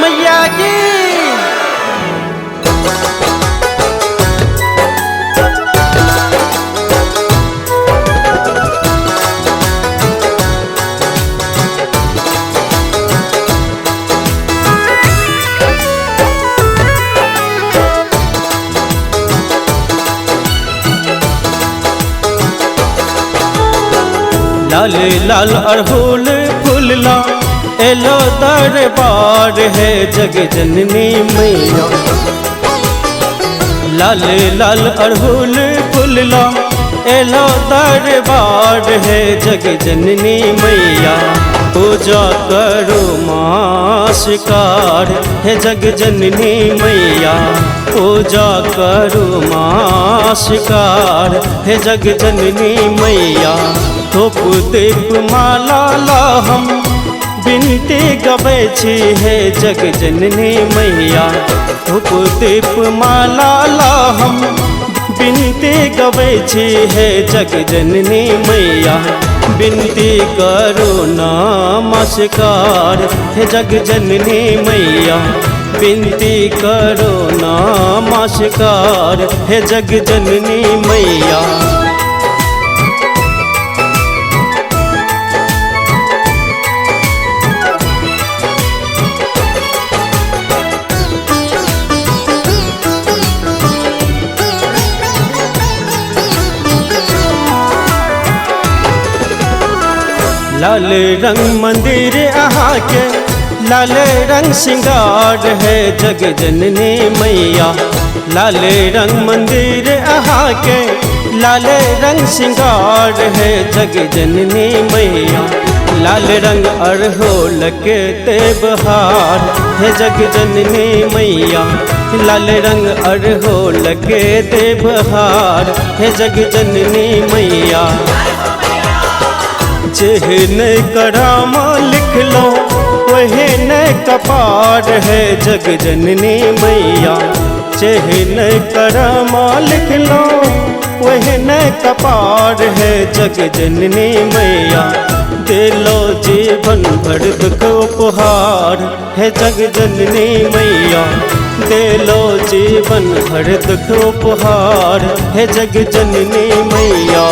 मैया की। लाल लाल अड़हुल फूलला एलो दरबार है जग जननी मैया। लाल लाल अड़हुल फूलला एलो दरबार है जग जननी मैया। पूजा करो माँ शिकार है जग जननी मैया। पूजा करो माँ शिकार है जग जननी मैया। धूप दीप माला ला हम बिनती गबै छी है जग जननी मैया। धूप दीप माला ला हम बिनती गबै छी है जग जननी मैया। बिनती करो नमस्कार है जग जननी मैया। बिनती करो नमस्कार है जग जननी मैया। लाल रंग मंदिर अहाँ के लाल रंग श्रृंगार है जग जननी मैया। लाल रंग मंदिर अहाँ के लाल रंग श्रृंगार है जग जननी मैया। लाल रंग अड़हुल के त्योहार है जग जननी मैया। लाल रंग अड़हुल के त्योहार है जग जननी मैया। जेहन करामा लिख लो वही न कपार है जग जननी मैया। जेहन करामा लिख लो वही न कपार है जग जननी मैया। दिलो जीवन भर दुख उपहार है जग जननी मैया। दिलो जीवन भर दुख उपहार है जग जननी मैया।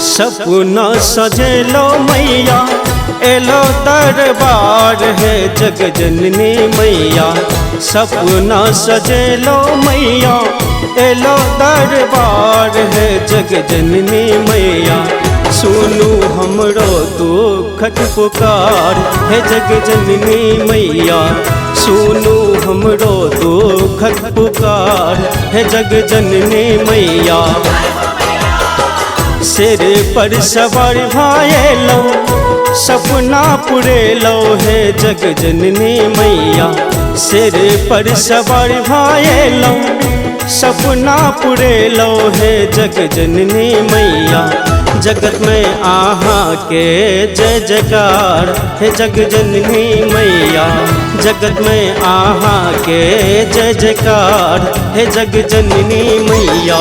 सपना सजेलो मैया एलो दरबार है जग जननी मैया। सपना सजेलो मैया एलो दरबार है जग जननी मैया। सुनू हमरो दुखक पुकार है जग जननी मैया। सुनू हमरो दुखक पुकार है जग जननी मैया। सिर पर सवार भाएलो सपना पुरेलो है जग जननी मैया। सिर पर सवार भाएलो सपना पुरेलो है जग जननी मैया। जगत में आहा के जय जयकार है जग जननी मैया। जगत में आहा के जय जयकार है जग जननी मैया।